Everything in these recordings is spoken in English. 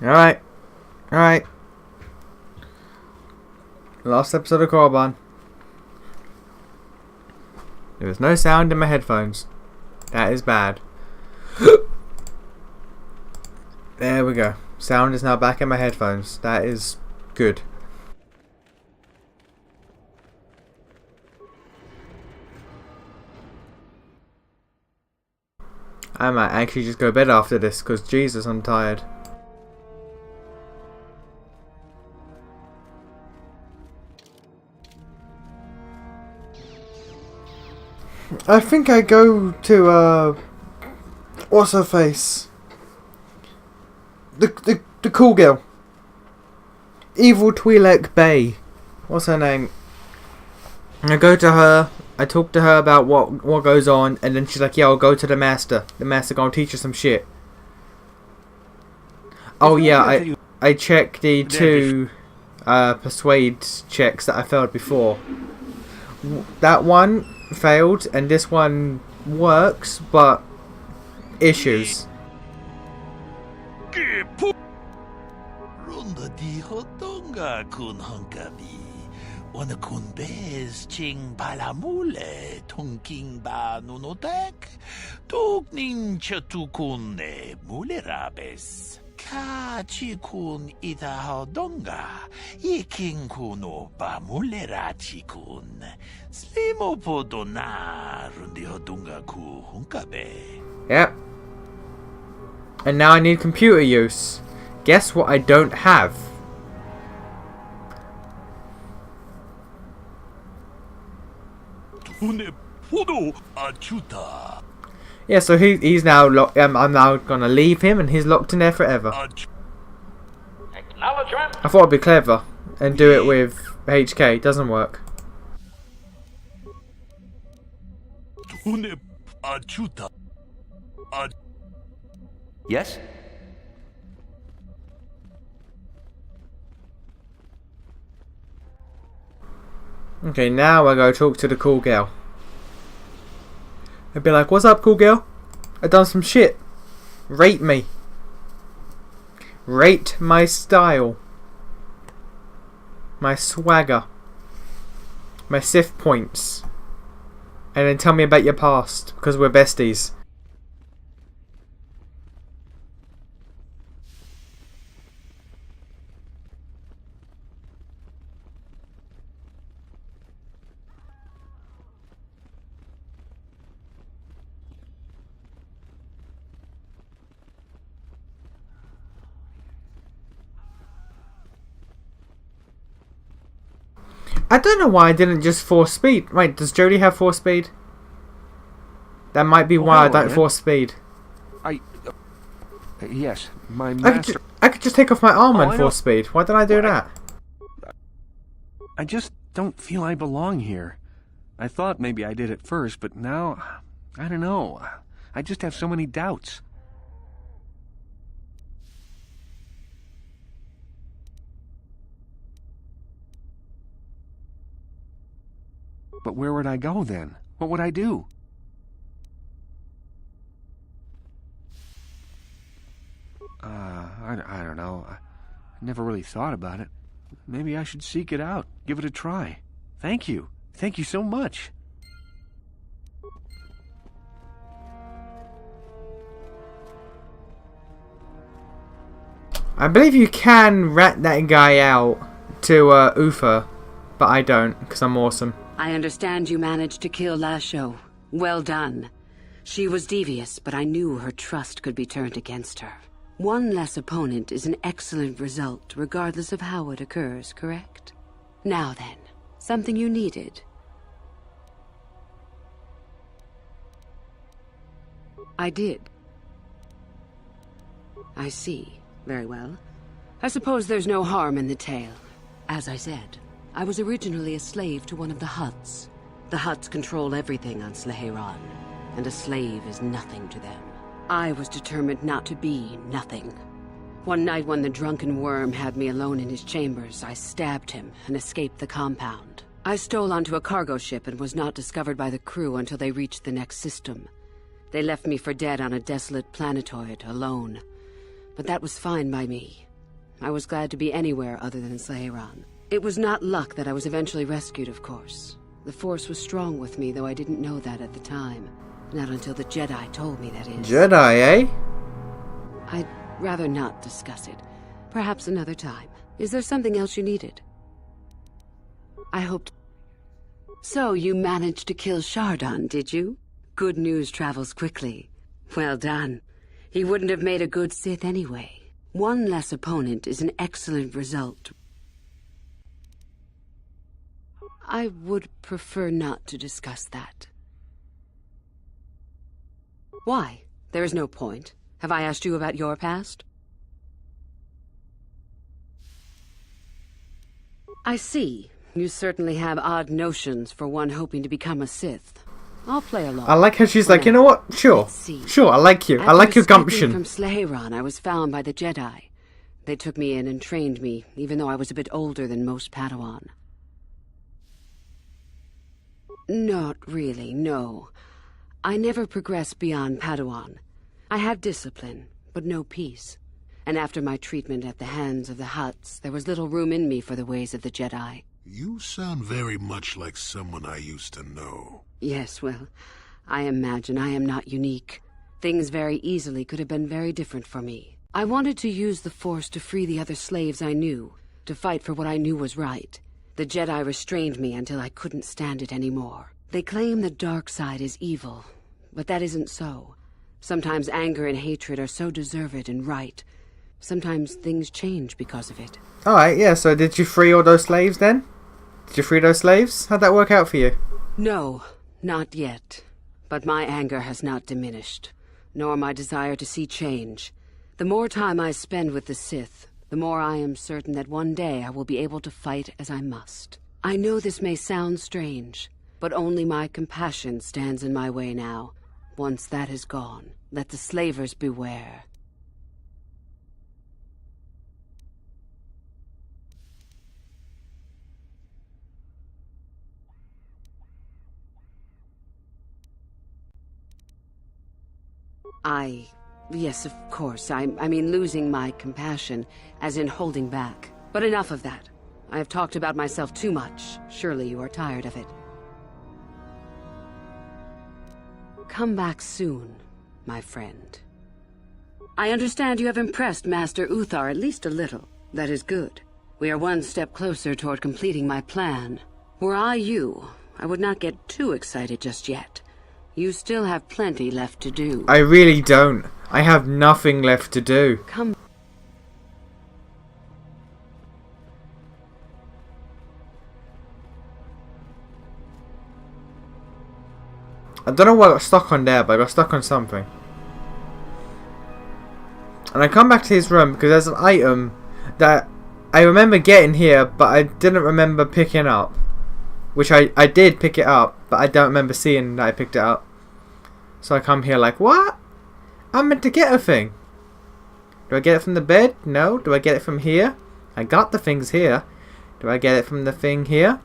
Alright. Alright. Last episode of Korban. There was no sound in my headphones. That is bad. There we go. Sound is now back in my headphones. That is good. I might actually just go to bed after this because Jesus, I'm tired. I think I go to what's her face? The cool girl. Evil Twi'lek Bay. What's her name? I go to her, I talk to her about what goes on, and then she's like, yeah, I'll go to the master. The master gonna teach you some shit. Oh yeah, I checked the two persuade checks that I failed before. That one failed, and this one works, but issues. Ona kun bez ching balamule tonking ba nunotek toknin chatukun mulerabes ka chikun ita hodonga iking kuno ba mulera chikun slimo podona rundi hodonga ku hunkabe. Yep. And now I need computer use. Guess what I don't have? Yeah, so he's now locked. I'm now gonna leave him, and he's locked in there forever. I thought it'd be clever and do it with HK. It doesn't work. Yes? Okay, now I go talk to the cool girl. I'd be like, what's up, cool girl? I done some shit. Rate me. Rate my style. My swagger. My Sith points. And then tell me about your past, because we're besties. I don't know why I didn't just force speed. Wait, does Jodie have force speed? That might be why I don't force speed. Yes, my master... I could just take off my armor and force speed. Why didn't I do that? I just don't feel I belong here. I thought maybe I did at first, but now... I don't know. I just have so many doubts. But where would I go then? What would I do? I don't know. I never really thought about it. Maybe I should seek it out. Give it a try. Thank you. Thank you so much. I believe you can rat that guy out to Uther, but I don't, because I'm awesome. I understand you managed to kill Lasho. Well done. She was devious, but I knew her trust could be turned against her. One less opponent is an excellent result, regardless of how it occurs, correct? Now then, something you needed. I did. I see. Very well. I suppose there's no harm in the tale. As I said, I was originally a slave to one of the Hutts. The Hutts control everything on Sleheyron, and a slave is nothing to them. I was determined not to be nothing. One night when the drunken worm had me alone in his chambers, I stabbed him and escaped the compound. I stole onto a cargo ship and was not discovered by the crew until they reached the next system. They left me for dead on a desolate planetoid, alone. But that was fine by me. I was glad to be anywhere other than Slaheran. It was not luck that I was eventually rescued, of course. The Force was strong with me, though I didn't know that at the time. Not until the Jedi told me, that is. Jedi, eh? I'd rather not discuss it. Perhaps another time. Is there something else you needed? I hoped... So, you managed to kill Shardon, did you? Good news travels quickly. Well done. He wouldn't have made a good Sith anyway. One less opponent is an excellent result. I would prefer not to discuss that. Why? There is no point. Have I asked you about your past? I see. You certainly have odd notions for one hoping to become a Sith. I'll play along. I like how she's like, you know what? Sure. Sure, I like you. I like your gumption. From Slaheran, I was found by the Jedi. They took me in and trained me, even though I was a bit older than most Padawan. Not really, no. I never progressed beyond Padawan. I had discipline, but no peace. And after my treatment at the hands of the Hutts, there was little room in me for the ways of the Jedi. You sound very much like someone I used to know. Yes, well, I imagine I am not unique. Things very easily could have been very different for me. I wanted to use the Force to free the other slaves I knew, to fight for what I knew was right. The Jedi restrained me until I couldn't stand it anymore. They claim the dark side is evil, but that isn't so. Sometimes anger and hatred are so deserved and right. Sometimes things change because of it. Alright, yeah, so did you free all those slaves then? Did you free those slaves? How'd that work out for you? No, not yet. But my anger has not diminished, nor my desire to see change. The more time I spend with the Sith, the more I am certain that one day I will be able to fight as I must. I know this may sound strange, but only my compassion stands in my way now. Once that is gone, let the slavers beware. Yes, of course. I mean losing my compassion, as in holding back. But enough of that. I have talked about myself too much. Surely you are tired of it. Come back soon, my friend. I understand you have impressed Master Uthar at least a little. That is good. We are one step closer toward completing my plan. Were I you, I would not get too excited just yet. You still have plenty left to do. I really don't. I have nothing left to do. Come. I don't know what I got stuck on there, but I got stuck on something. And I come back to his room because there's an item that I remember getting here, but I didn't remember picking up. Which I did pick it up, but I don't remember seeing that I picked it up. So I come here like, what? I'm meant to get a thing. Do I get it from the bed? No. Do I get it from here? I got the things here. Do I get it from the thing here?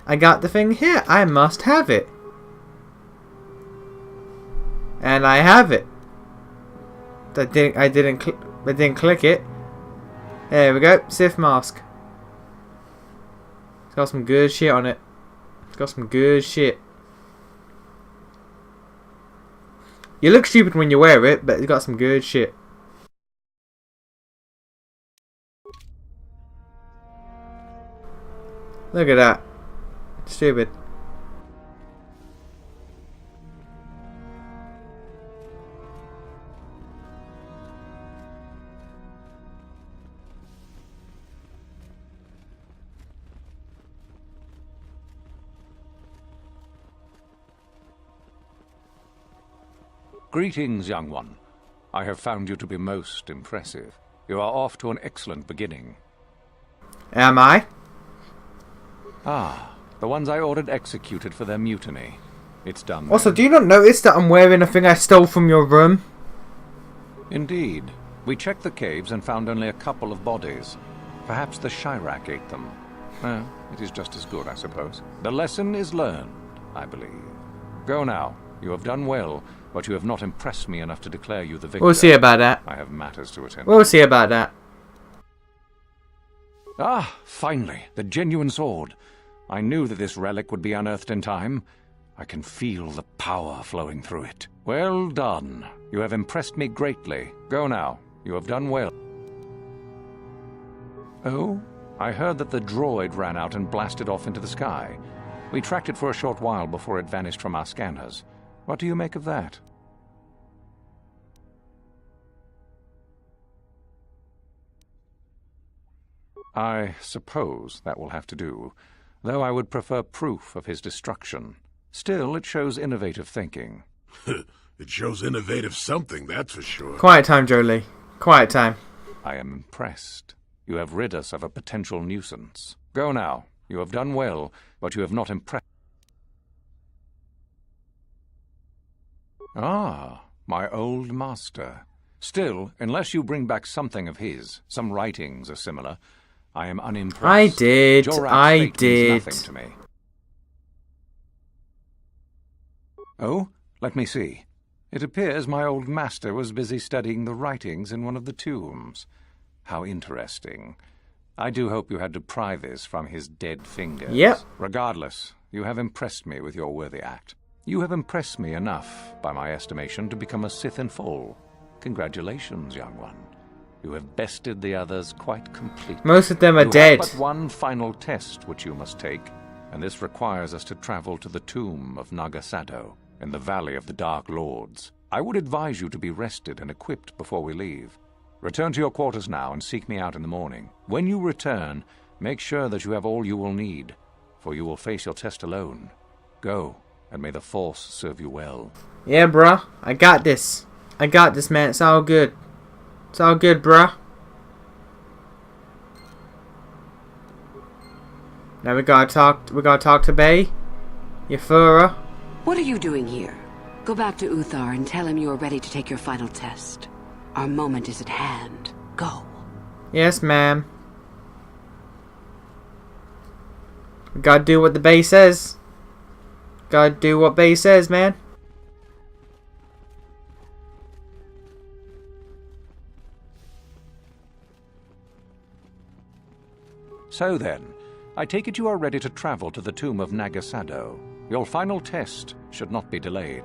I got the thing here. I must have it. And I have it. I didn't click it. There we go. Sith mask. It's got some good shit on it. It's got some good shit. You look stupid when you wear it, but it's got some good shit. Look at that. Stupid. Greetings, young one. I have found you to be most impressive. You are off to an excellent beginning. Am I? Ah, the ones I ordered executed for their mutiny. It's done. Also, then. do you not notice that I'm wearing a thing I stole from your room? Indeed. We checked the caves and found only a couple of bodies. Perhaps the Shirak ate them. Well, it is just as good, I suppose. The lesson is learned, I believe. Go now. You have done well, but you have not impressed me enough to declare you the victor. We'll see about that. I have matters to attend. We'll see about that. Ah, finally, the genuine sword. I knew that this relic would be unearthed in time. I can feel the power flowing through it. Well done. You have impressed me greatly. Go now. You have done well. Oh? I heard that the droid ran out and blasted off into the sky. We tracked it for a short while before it vanished from our scanners. What do you make of that? I suppose that will have to do, though I would prefer proof of his destruction. Still, it shows innovative thinking. It shows innovative something, that's for sure. Quiet time, Jolie. Quiet time. I am impressed. You have rid us of a potential nuisance. Go now. You have done well, but you have not impressed. Ah, my old master. Still, unless you bring back something of his, some writings or similar, I am unimpressed. I did. Jorat's I fate did. means nothing to me. Oh, let me see. It appears my old master was busy studying the writings in one of the tombs. How interesting. I do hope you had to pry this from his dead fingers. Yep. Regardless, you have impressed me with your worthy act. You have impressed me enough, by my estimation, to become a Sith in full. Congratulations, young one. You have bested the others quite completely. Most of them are You dead. have but one final test which you must take, and this requires us to travel to the tomb of Nagasado, in the Valley of the Dark Lords. I would advise you to be rested and equipped before we leave. Return to your quarters now and seek me out in the morning. When you return, make sure that you have all you will need, for you will face your test alone. Go, and may the Force serve you well. Yeah, bruh. I got this. I got this, man. It's all good. It's all good, bruh. Now we gotta talk to Bay. Yafura. What are you doing here? Go back to Uthar and tell him you are ready to take your final test. Our moment is at hand. Go. Yes, ma'am. We gotta do what the Bay says. Gotta do what Bay says, man. So then, I take it you are ready to travel to the tomb of Nagasado. Your final test should not be delayed.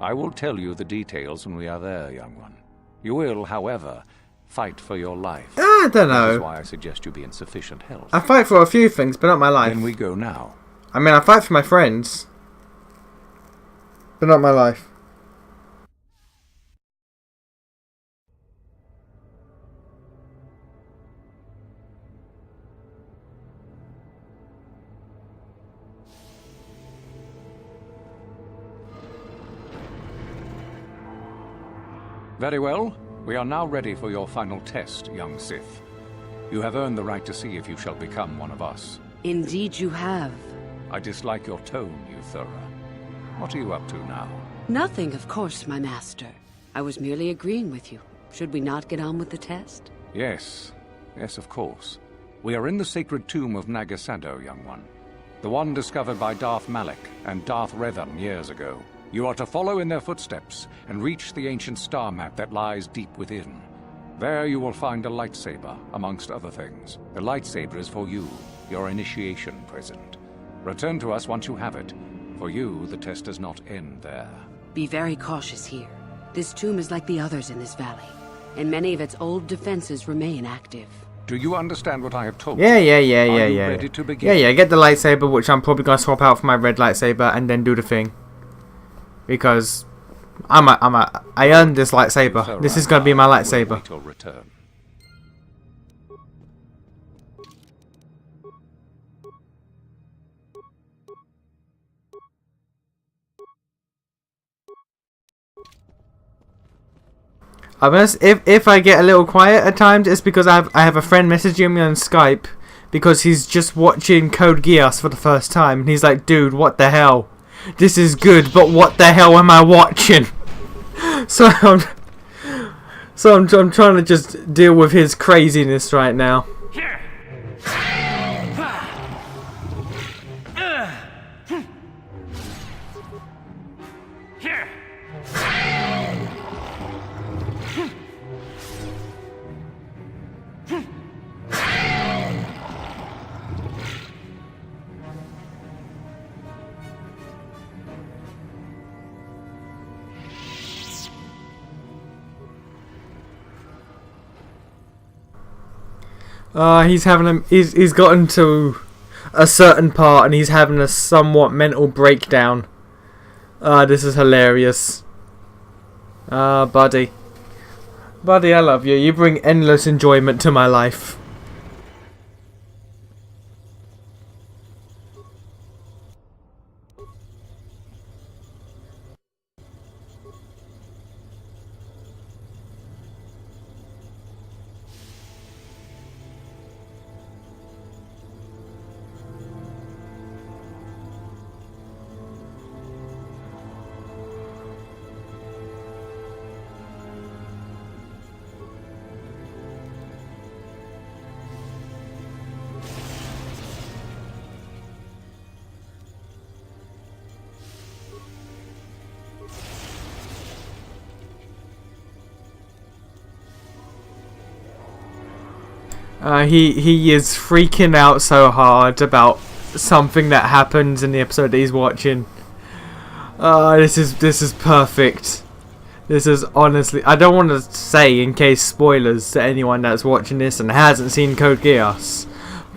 I will tell you the details when we are there, young one. You will, however, fight for your life. I don't That is know. why I suggest you be in sufficient health. I fight for a few things, but not my life. Then we go now. I mean, I fight for my friends, but not my life. Very well. We are now ready for your final test, young Sith. You have earned the right to see if you shall become one of us. Indeed you have. I dislike your tone, Euthura. What are you up to now? Nothing, of course, my master. I was merely agreeing with you. Should we not get on with the test? Yes. Yes, of course. We are in the sacred tomb of Nagasado, young one. The one discovered by Darth Malak and Darth Revan years ago. You are to follow in their footsteps and reach the ancient star map that lies deep within. There you will find a lightsaber, amongst other things. The lightsaber is for you, your initiation present. Return to us once you have it. For you, the test does not end there. Be very cautious here. This tomb is like the others in this valley, and many of its old defenses remain active. Do you understand what I have told Yeah, you? yeah. Are you ready to begin? Yeah. Get the lightsaber, which I'm probably gonna swap out for my red lightsaber, and then do the thing. Because I earned this lightsaber. This is gonna be my lightsaber. We'll wait your return. I'm honest, if I get a little quiet at times, it's because I have a friend messaging me on Skype because he's just watching Code Geass for the first time, and he's like, "Dude, what the hell? This is good, but what the hell am I watching?" So I'm trying to just deal with his craziness right now. He's gotten to a certain part and he's having a somewhat mental breakdown. This is hilarious. Buddy. Buddy, I love you. You bring endless enjoyment to my life. He is freaking out so hard about something that happens in the episode that he's watching. This is perfect. This is honestly, I don't want to say in case spoilers to anyone that's watching this and hasn't seen Code Geass,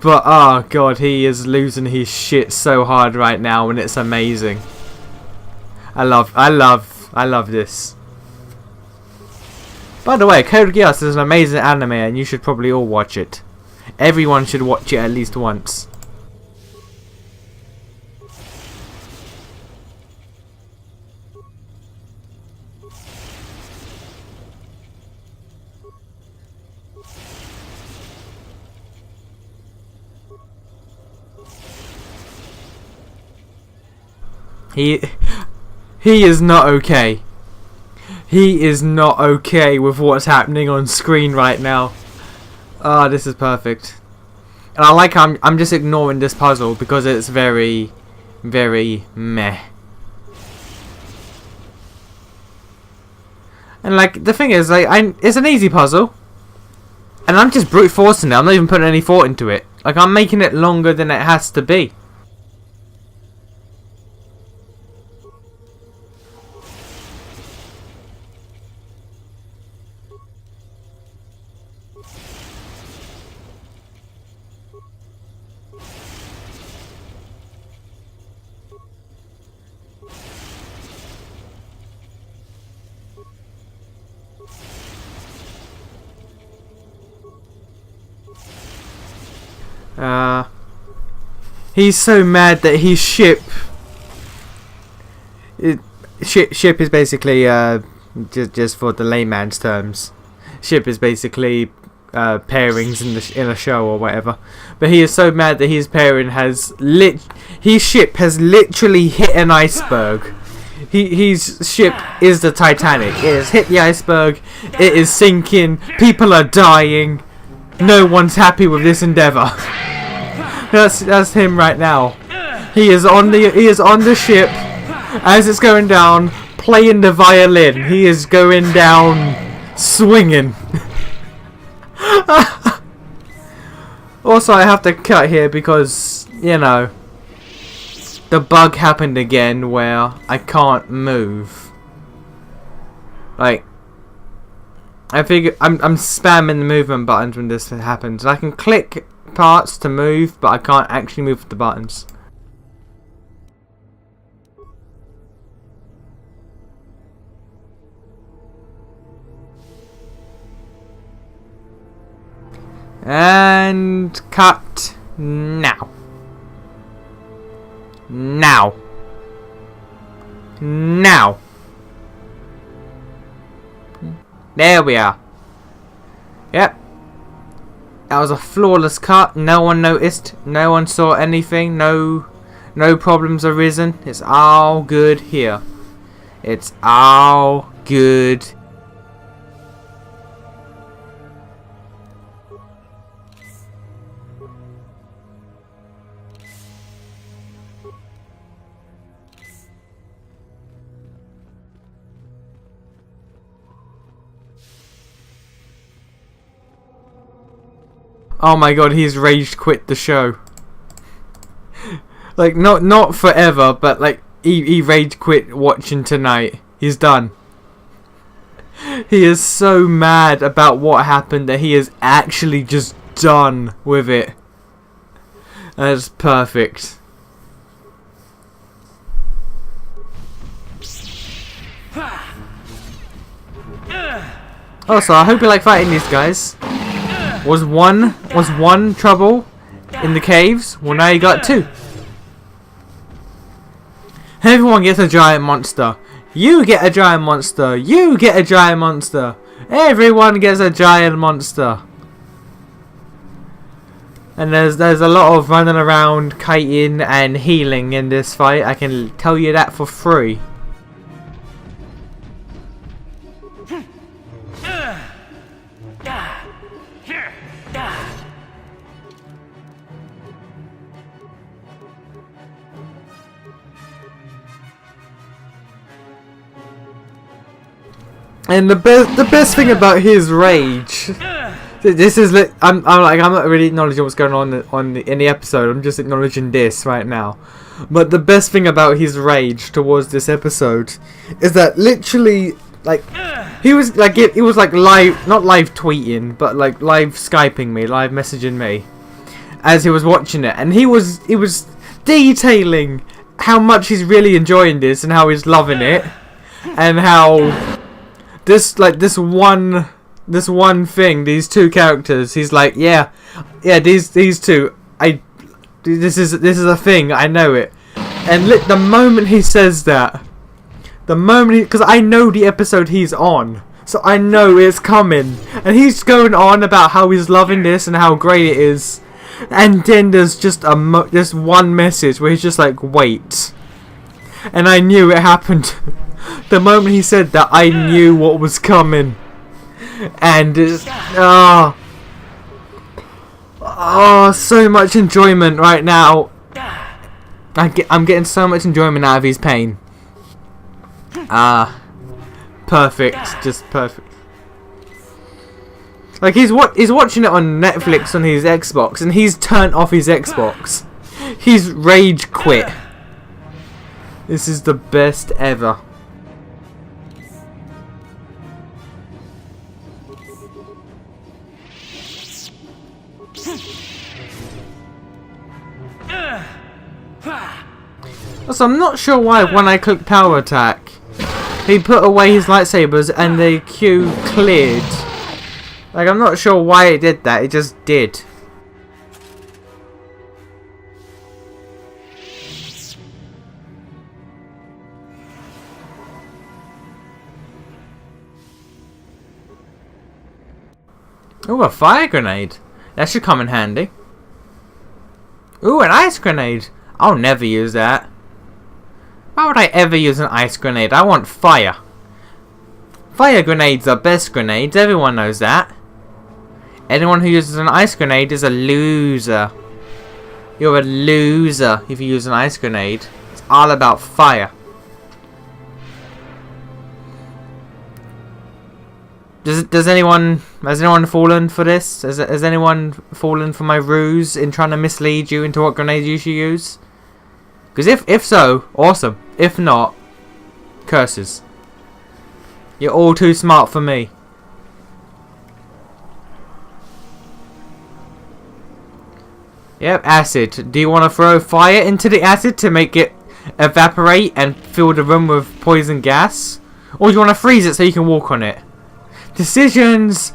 but oh god, he is losing his shit so hard right now, and it's amazing. I love this. By the way, Code Geass is an amazing anime and you should probably all watch it. Everyone should watch it at least once. He is not okay. He is not okay with what's happening on screen right now. Ah, this is perfect. And I like how I'm just ignoring this puzzle because it's very, very meh. And like the thing is, like, it's an easy puzzle, and I'm just brute forcing it. I'm not even putting any thought into it. Like, I'm making it longer than it has to be. He's so mad that his ship is basically just for the layman's terms. Ship is basically pairings in a show or whatever. But he is so mad that his pairing his ship has literally hit an iceberg. His ship is the Titanic. It has hit the iceberg. It is sinking. People are dying. No one's happy with this endeavor. That's him right now. He is on the ship as it's going down, playing the violin. He is going down swinging. Also, I have to cut here because, you know, the bug happened again where I can't move. Like, I figure I'm spamming the movement buttons when this happens. I can click parts to move, but I can't actually move the buttons. And cut now. Now. There we are. Yep. That was a flawless cut. No one noticed. No one saw anything. No problems arisen. It's all good here. It's all good. Oh my god, he's rage quit the show. Like, not forever, but like, he rage quit watching tonight. He's done. He is so mad about what happened that he is actually just done with it. That's perfect. Also, I hope you like fighting these guys. Was one trouble in the caves? Well, now you got two. Everyone gets a giant monster. You get a giant monster. You get a giant monster. Everyone gets a giant monster. And there's a lot of running around, kiting, and healing in this fight. I can tell you that for free. And the best thing about his rage, this is I'm not really acknowledging what's going on in the episode. I'm just acknowledging this right now. But the best thing about his rage towards this episode is that literally, like, he was like live, not live tweeting, but like live Skyping me, live messaging me as he was watching it, and he was detailing how much he's really enjoying this and how he's loving it, and how this one thing, these two characters, he's like, yeah, these two, this is a thing, I know it. And the moment he says that, because I know the episode he's on, so I know it's coming, and he's going on about how he's loving this and how great it is, and then there's just this one message where he's just like, wait, and I knew it happened. The moment he said that, I knew what was coming. And it's, so much enjoyment right now. I'm getting so much enjoyment out of his pain. Perfect, just perfect. Like he's watching it on Netflix on his Xbox, and he's turned off his Xbox. He's rage quit. This is the best ever. Also, I'm not sure why when I clicked power attack, he put away his lightsabers and the queue cleared. Like, I'm not sure why it did that, it just did. Ooh, a fire grenade. That should come in handy. Ooh, an ice grenade. I'll never use that. Why would I ever use an ice grenade? I want fire. Fire grenades are best grenades. Everyone knows that. Anyone who uses an ice grenade is a loser. You're a loser if you use an ice grenade. It's all about fire. Has anyone fallen for this? Has anyone fallen for my ruse in trying to mislead you into what grenades you should use? Because if so, awesome. If not, curses. You're all too smart for me. Yep, acid. Do you want to throw fire into the acid to make it evaporate and fill the room with poison gas? Or do you want to freeze it so you can walk on it? Decisions.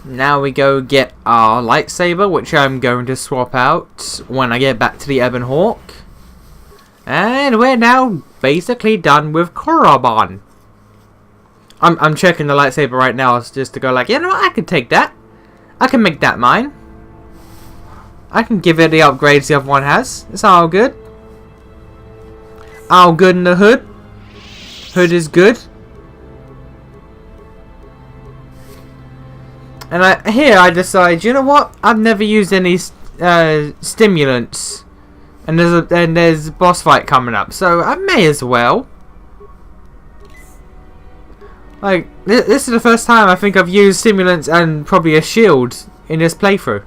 Now we go get our lightsaber, which I'm going to swap out when I get back to the Ebon Hawk. And we're now basically done with Korriban. I'm checking the lightsaber right now just to go like, you know what, I can take that. I can make that mine. I can give it the upgrades the other one has. It's all good. All good in the hood. Hood is good. And here I decide, you know what? I've never used any stimulants, and there's a boss fight coming up, so I may as well. Like, this is the first time I think I've used stimulants and probably a shield in this playthrough.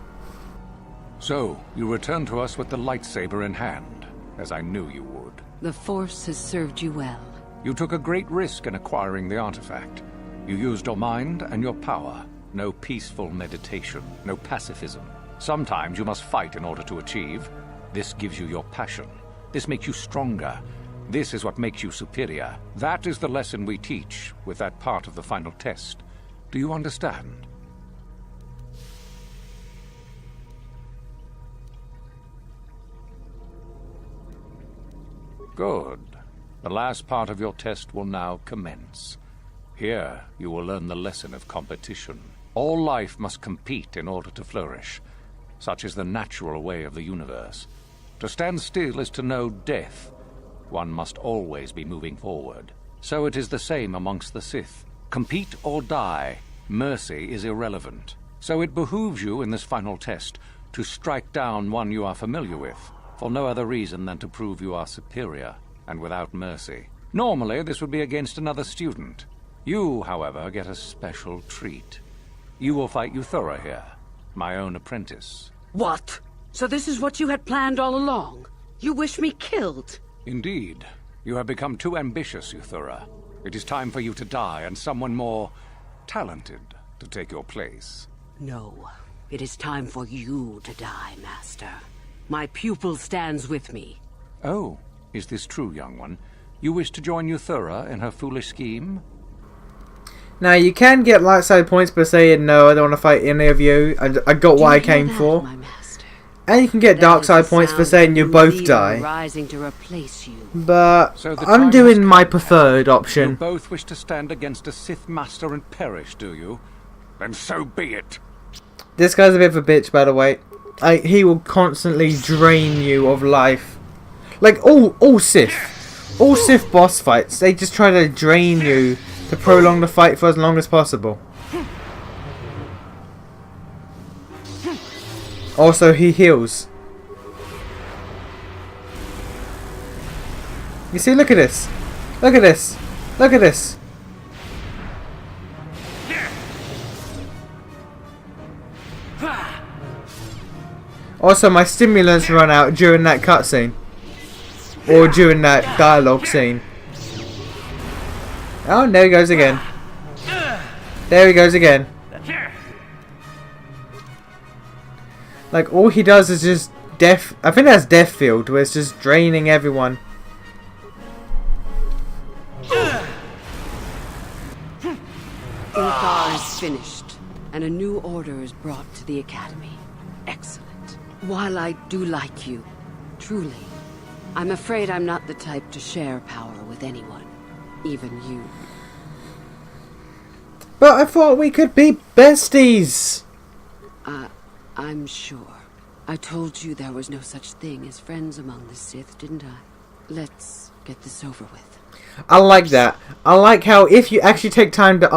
So, you return to us with the lightsaber in hand, as I knew you would. The Force has served you well. You took a great risk in acquiring the artifact. You used your mind and your power. No peaceful meditation, no pacifism. Sometimes you must fight in order to achieve. This gives you your passion. This makes you stronger. This is what makes you superior. That is the lesson we teach with that part of the final test. Do you understand? Good. The last part of your test will now commence. Here, you will learn the lesson of competition. All life must compete in order to flourish. Such is the natural way of the universe. To stand still is to know death. One must always be moving forward. So it is the same amongst the Sith. Compete or die. Mercy is irrelevant. So it behooves you in this final test to strike down one you are familiar with, for no other reason than to prove you are superior and without mercy. Normally, this would be against another student. You, however, get a special treat. You will fight Euthura here, my own apprentice. What? So this is what you had planned all along? You wish me killed? Indeed. You have become too ambitious, Euthura. It is time for you to die and someone more talented to take your place. No. It is time for you to die, Master. My pupil stands with me. Oh, is this true, young one? You wish to join Euthura in her foolish scheme? Now, you can get light side points by saying, no, I don't want to fight any of you. I got what I came for. And you can get dark side points for saying you both die. Rising to replace you. But So I'm doing my preferred You option. both wish to stand against a Sith Master and perish, do you? Then so be it. This guy's a bit of a bitch, by the way. He will constantly drain you of life. Like all Sith. All Sith boss fights, they just try to drain you to prolong the fight for as long as possible. Also, he heals. You see, look at this. Look at this. Look at this. Also, my stimulants run out during that cutscene. Or during that dialogue scene. Oh, there he goes again. There he goes again. Like, all he does is just death. I think that's Death Field, where it's just draining everyone. Ulthar is finished, and a new order is brought to the Academy. Excellent. While I do like you, truly, I'm afraid I'm not the type to share power with anyone, even you. But I thought we could be besties! I'm sure. I told you there was no such thing as friends among the Sith, didn't I? Let's get this over with. I like that. I like how if you actually take time to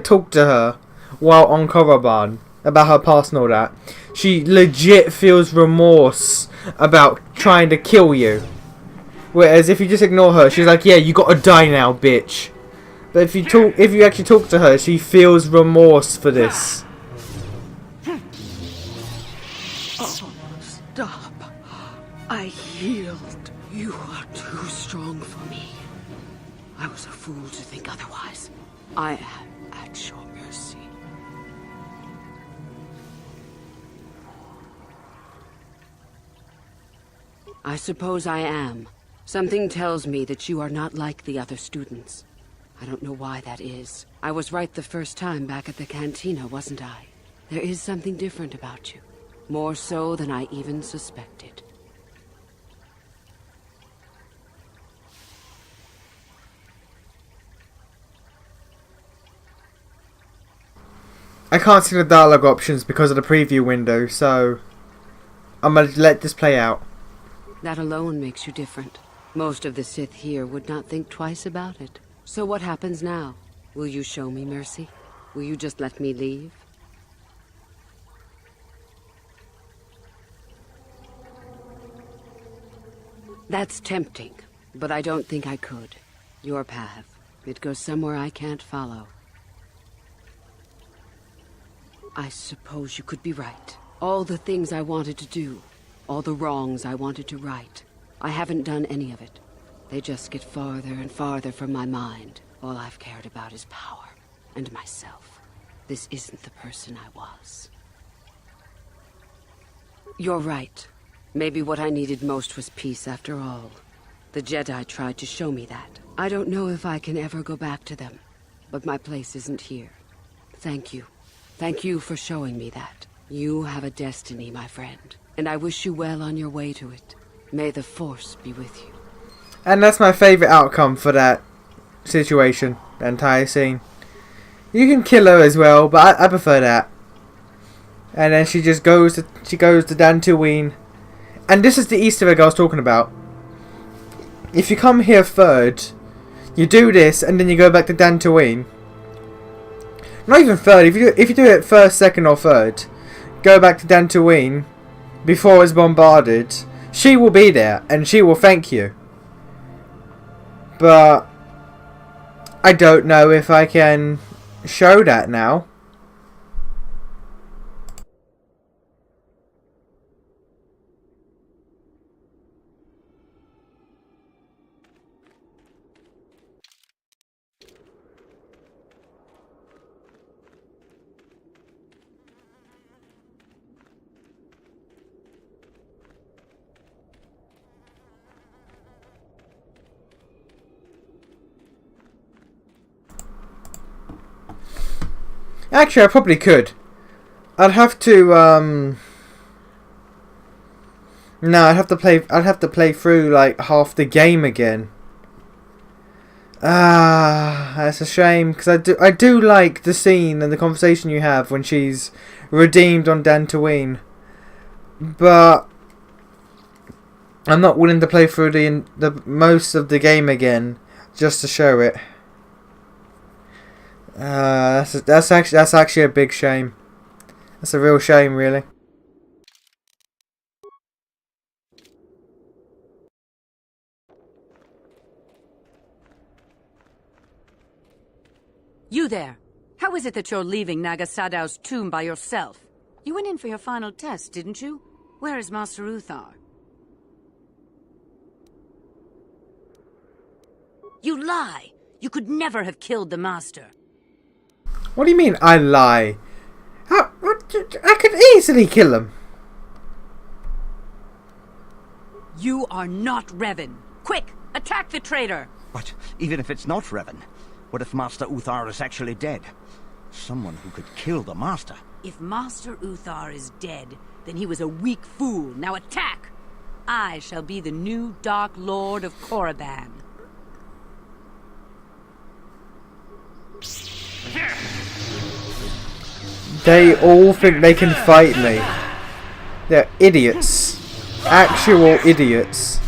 talk to her while on Korriban about her past and all that, she legit feels remorse about trying to kill you. Whereas if you just ignore her, she's like, yeah, you gotta die now, bitch. But if you actually talk to her, she feels remorse for this. Oh, stop. I healed. You are too strong for me. I was a fool to think otherwise. I am at your mercy. I suppose I am. Something tells me that you are not like the other students. I don't know why that is. I was right the first time back at the cantina, wasn't I? There is something different about you. More so than I even suspected. I can't see the dialogue options because of the preview window, so I'm gonna let this play out. That alone makes you different. Most of the Sith here would not think twice about it. So what happens now? Will you show me mercy? Will you just let me leave? That's tempting, but I don't think I could. Your path. It goes somewhere I can't follow. I suppose you could be right. All the things I wanted to do, all the wrongs I wanted to right, I haven't done any of it. They just get farther and farther from my mind. All I've cared about is power and myself. This isn't the person I was. You're right. Maybe what I needed most was peace after all. The Jedi tried to show me that. I don't know if I can ever go back to them, but my place isn't here. Thank you. Thank you for showing me that. You have a destiny, my friend, and I wish you well on your way to it. May the Force be with you. And that's my favourite outcome for that situation, the entire scene. You can kill her as well, but I prefer that. And then she just goes to Dantooine. And this is the Easter egg I was talking about. If you come here third, you do this, and then you go back to Dantooine. Not even third. If you do it first, second, or third, go back to Dantooine before it's bombarded. She will be there, and she will thank you. But I don't know if I can show that now. Actually, I probably could. I'd have to no, I'd have to play through like half the game again. That's a shame, because I do like the scene and the conversation you have when she's redeemed on Dantooine. But I'm not willing to play through the most of the game again just to show it. That's actually a big shame. That's a real shame, really. You there! How is it that you're leaving Nagasadow's tomb by yourself? You went in for your final test, didn't you? Where is Master Uthar? You lie! You could never have killed the Master. What do you mean, I lie? I could easily kill him. You are not Revan. Quick! Attack the traitor! But even if it's not Revan, what if Master Uthar is actually dead? Someone who could kill the Master. If Master Uthar is dead, then he was a weak fool. Now attack! I shall be the new Dark Lord of Korriban. They all think they can fight me. They're idiots. Actual idiots.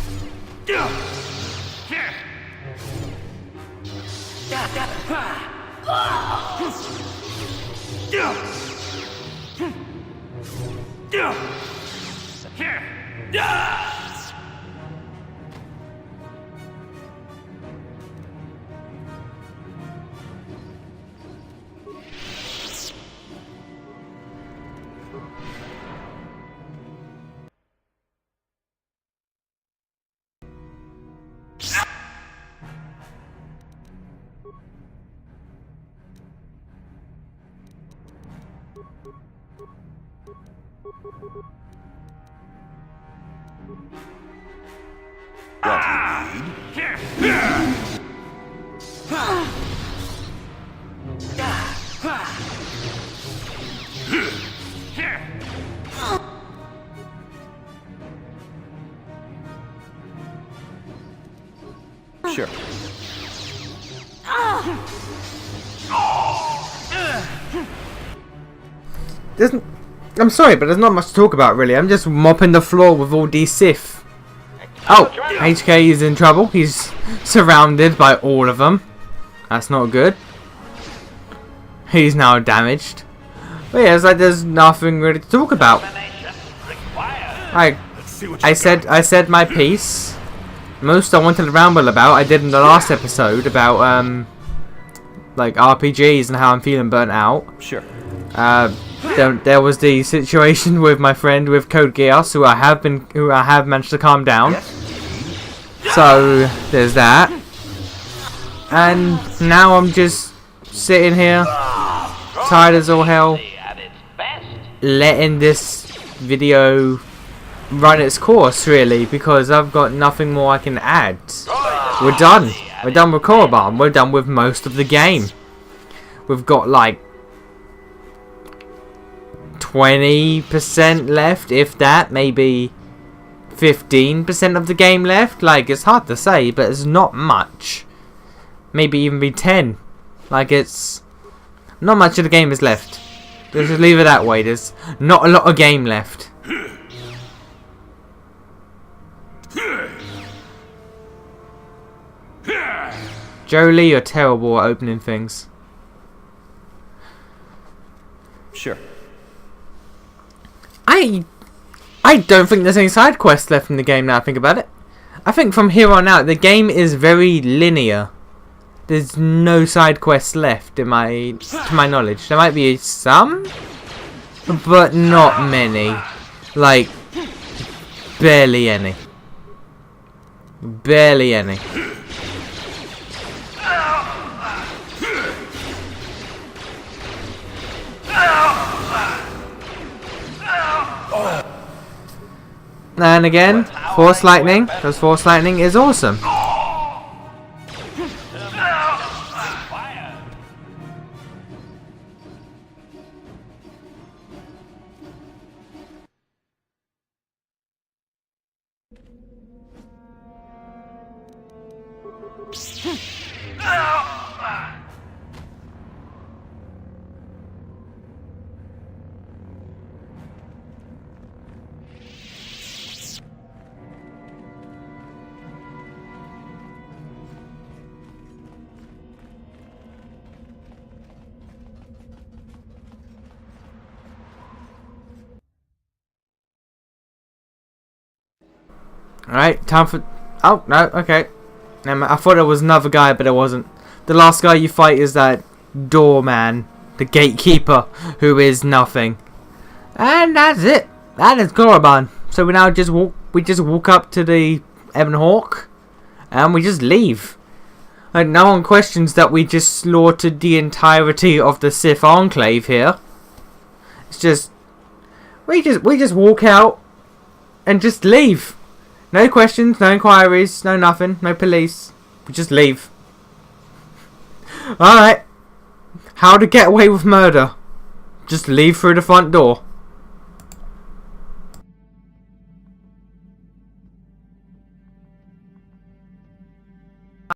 Sure. I'm sorry, but there's not much to talk about, really. I'm just mopping the floor with all these Sith. Oh, HK is in trouble. He's surrounded by all of them. That's not good. He's now damaged. But yeah, it's like there's nothing really to talk about. I said my piece. most I wanted to ramble about I did in the last episode about like RPGs and how I'm feeling burnt out. Sure. There was the situation with my friend with Code Geass, who I have managed to calm down. So there's that. And now I'm just sitting here, tired as all hell, letting this video run its course, really, because I've got nothing more I can add. We're done. We're done with Korriban. We're done with most of the game. We've got like 20% left, if that, maybe 15% of the game left. Like, it's hard to say, but it's not much. Maybe even be 10. Like, it's not much of the game is left. Let's just leave it that way. There's not a lot of game left. Jolie, you're terrible at opening things. Sure. I don't think there's any side quests left in the game now I think about it. I think from here on out the game is very linear. There's no side quests left to my knowledge. There might be some, but not many. Like, barely any. Barely any. And again, Force Lightning, because Force Lightning is awesome. Alright, time for... Oh, no, okay. I thought it was another guy, but it wasn't. The last guy you fight is that doorman, the gatekeeper, who is nothing. And that's it. That is Korriban. So we now just walk up to the Ebon Hawk, and we just leave. And no one questions that we just slaughtered the entirety of the Sith Enclave here. It's just... We just walk out, and just leave. No questions, no inquiries, no nothing, no police. We just leave. Alright. How to get away with murder. Just leave through the front door.